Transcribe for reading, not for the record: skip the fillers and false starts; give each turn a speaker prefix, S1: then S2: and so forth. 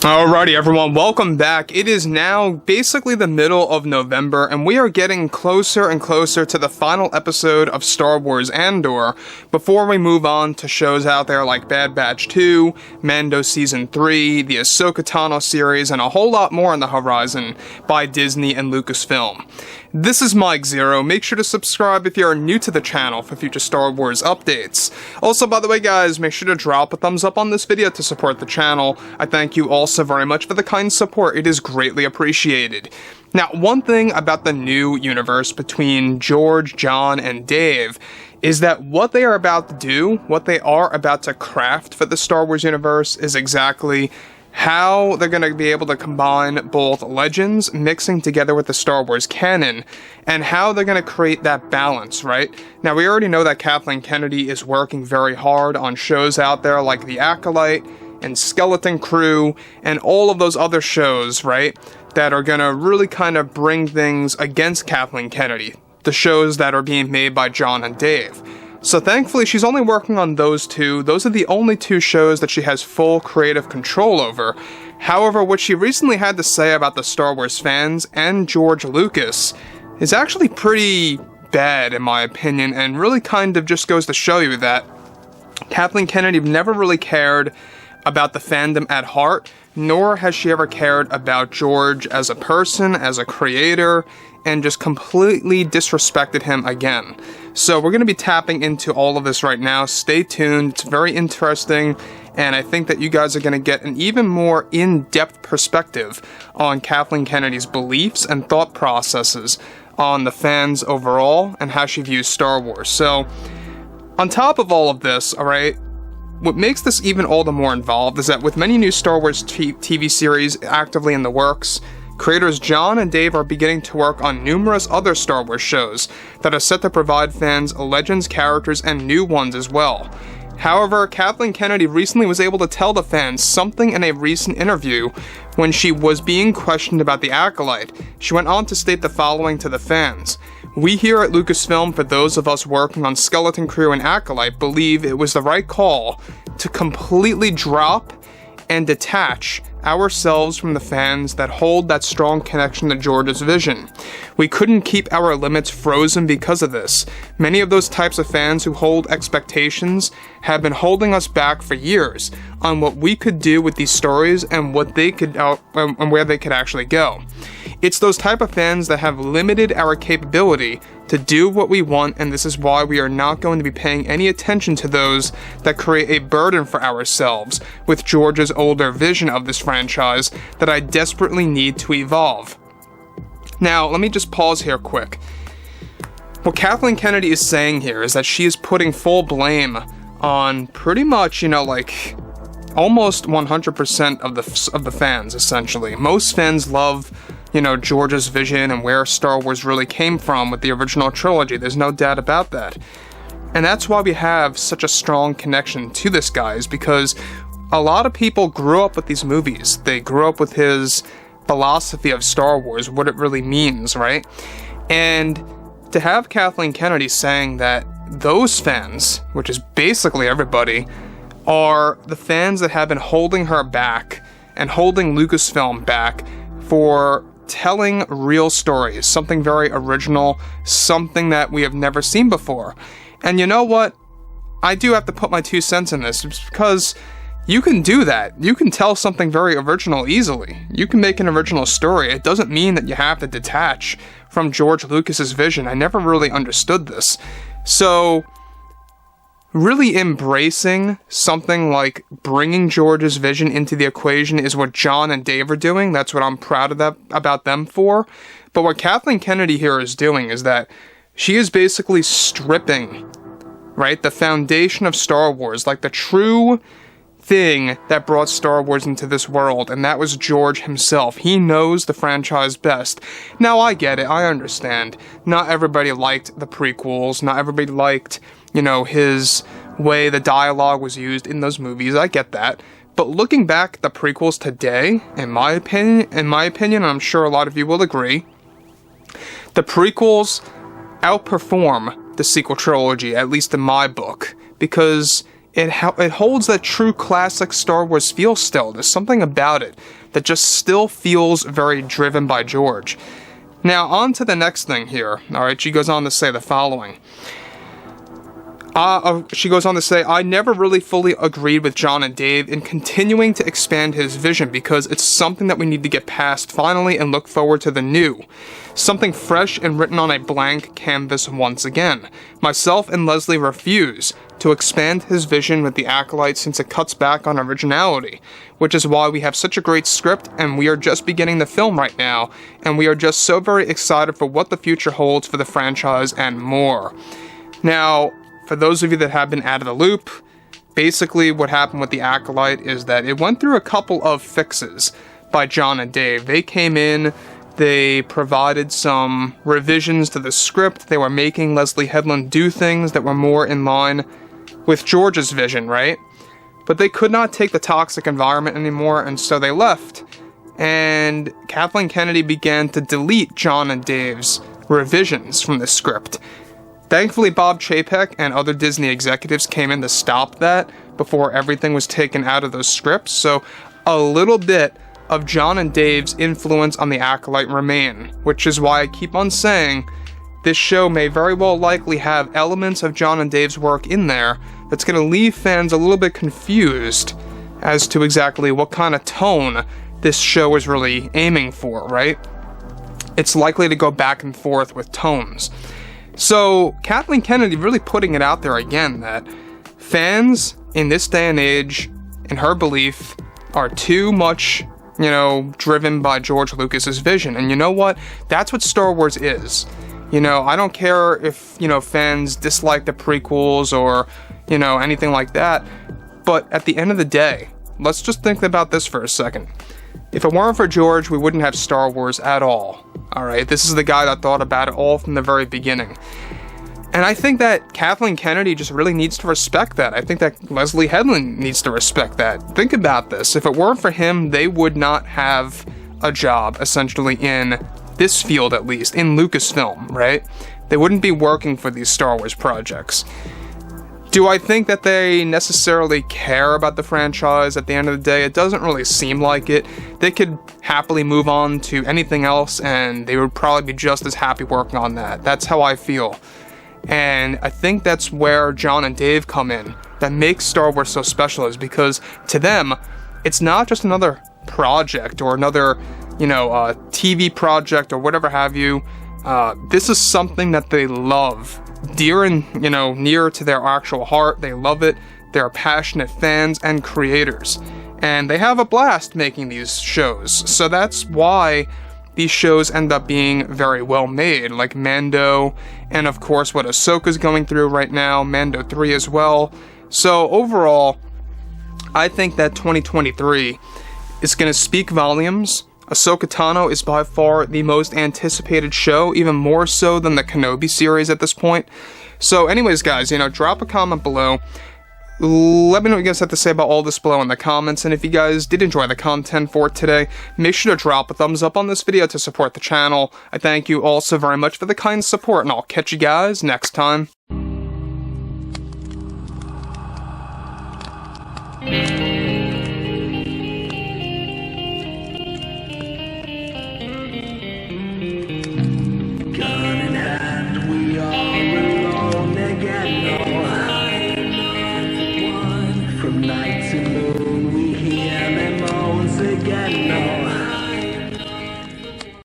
S1: Alrighty everyone, welcome back. It is now basically the middle of November, and we are getting closer and closer to the final episode of Star Wars Andor, before we move on to shows out there like Bad Batch 2, Mando Season 3, the Ahsoka Tano series, and a whole lot more on the horizon by Disney and Lucasfilm. This is Mike Zero. Make sure to subscribe if you are new to the channel for future Star Wars updates. Also, by the way guys, make sure to drop a thumbs up on this video to support the channel. I thank you all so very much for the kind support. It is greatly appreciated. Now, one thing about the new universe between George, John, and Dave is that what they are about to do, what they are about to craft for the Star Wars universe is exactly how they're going to be able to combine both legends mixing together with the Star Wars canon, and how they're going to create that balance, right? Now, we already know that Kathleen Kennedy is working very hard on shows out there like The Acolyte and Skeleton Crew and all of those other shows, right, that are going to really kind of bring things against Kathleen Kennedy, the shows that are being made by John and Dave. So thankfully, she's only working on those two. Those are the only two shows that she has full creative control over. However, what she recently had to say about the Star Wars fans and George Lucas is actually pretty bad, in my opinion, and really kind of just goes to show you that Kathleen Kennedy never really cared about the fandom at heart, nor has she ever cared about George as a person, as a creator, and just completely disrespected him again. So we're going to be tapping into all of this right now. Stay tuned. It's very interesting, and I think that you guys are going to get an even more in-depth perspective on Kathleen Kennedy's beliefs and thought processes on the fans overall and how she views Star Wars. So, on top of all of this, alright, what makes this even all the more involved is that with many new Star Wars TV series actively in the works, creators John and Dave are beginning to work on numerous other Star Wars shows that are set to provide fans legends, characters, and new ones as well. However, Kathleen Kennedy recently was able to tell the fans something in a recent interview when she was being questioned about The Acolyte. She went on to state the following to the fans: "We here at Lucasfilm, for those of us working on Skeleton Crew and Acolyte, believe it was the right call to completely drop and detach ourselves from the fans that hold that strong connection to George's vision. We couldn't keep our limits frozen because of this. Many of those types of fans who hold expectations have been holding us back for years on what we could do with these stories and what they could and where they could actually go. It's those type of fans that have limited our capability to do what we want, and this is why we are not going to be paying any attention to those that create a burden for ourselves with George's older vision of this franchise that I desperately need to evolve." Now, let me just pause here quick. What Kathleen Kennedy is saying here is that she is putting full blame on pretty much, like almost 100% of the fans, essentially. Most fans love George's vision and where Star Wars really came from with the original trilogy. There's no doubt about that. And that's why we have such a strong connection to this guy, is because a lot of people grew up with these movies. They grew up with his philosophy of Star Wars, what it really means, right? And to have Kathleen Kennedy saying that those fans, which is basically everybody, are the fans that have been holding her back and holding Lucasfilm back for telling real stories, something very original, something that we have never seen before. And you know what? I do have to put my 2 cents in this, because you can do that. You can tell something very original easily. You can make an original story. It doesn't mean that you have to detach from George Lucas's vision. I never really understood this. So, really embracing something like bringing George's vision into the equation is what John and Dave are doing. That's what I'm proud of about them for. But what Kathleen Kennedy here is doing is that she is basically stripping, right, the foundation of Star Wars, like the true thing that brought Star Wars into this world, and that was George himself. He knows the franchise best. Now, I get it. I understand. Not everybody liked the prequels. Not everybody liked his way the dialogue was used in those movies. I get that. But looking back at the prequels today, in my opinion, and I'm sure a lot of you will agree, the prequels outperform the sequel trilogy, at least in my book, because it holds that true classic Star Wars feel still. There's something about it that just still feels very driven by George. Now, on to the next thing here. Alright, she goes on to say the following. She goes on to say, I never really fully agreed with John and Dave in continuing to expand his vision because it's something that we need to get past finally and look forward to the new. Something fresh and written on a blank canvas once again. Myself and Leslie refuse to expand his vision with the Acolyte since it cuts back on originality, which is why we have such a great script and we are just beginning the film right now, and we are just so very excited for what the future holds for the franchise and more. Now, for those of you that have been out of the loop, basically what happened with the Acolyte is that it went through a couple of fixes by John and Dave. They came in, they provided some revisions to the script, they were making Leslie Headland do things that were more in line with George's vision, right? But they could not take the toxic environment anymore, and so they left. And Kathleen Kennedy began to delete John and Dave's revisions from the script. Thankfully, Bob Chapek and other Disney executives came in to stop that before everything was taken out of those scripts, so a little bit of John and Dave's influence on the Acolyte remain, which is why I keep on saying this show may very well likely have elements of John and Dave's work in there that's going to leave fans a little bit confused as to exactly what kind of tone this show is really aiming for, right? It's likely to go back and forth with tones. So, Kathleen Kennedy really putting it out there again that fans in this day and age, in her belief, are too much, driven by George Lucas's vision. And you know what? That's what Star Wars is. I don't care if, fans dislike the prequels or, anything like that. But at the end of the day, let's just think about this for a second. If it weren't for George, we wouldn't have Star Wars at all. Alright, this is the guy that thought about it all from the very beginning. And I think that Kathleen Kennedy just really needs to respect that. I think that Leslie Headland needs to respect that. Think about this. If it weren't for him, they would not have a job, essentially, in this field at least, in Lucasfilm, right? They wouldn't be working for these Star Wars projects. Do I think that they necessarily care about the franchise at the end of the day? It doesn't really seem like it. They could happily move on to anything else, and they would probably be just as happy working on that. That's how I feel. And I think that's where John and Dave come in. That makes Star Wars so special is because to them, it's not just another project or another, TV project or whatever have you. This is something that they love. Dear and, near to their actual heart. They love it. They're passionate fans and creators. And they have a blast making these shows. So that's why these shows end up being very well made, like Mando, and of course what Ahsoka's going through right now, Mando 3 as well. So overall, I think that 2023 is going to speak volumes. Ahsoka Tano is by far the most anticipated show, even more so than the Kenobi series at this point. So anyways, guys, drop a comment below. Let me know what you guys have to say about all this below in the comments, and if you guys did enjoy the content for today, make sure to drop a thumbs up on this video to support the channel. I thank you all so very much for the kind support, and I'll catch you guys next time.
S2: Night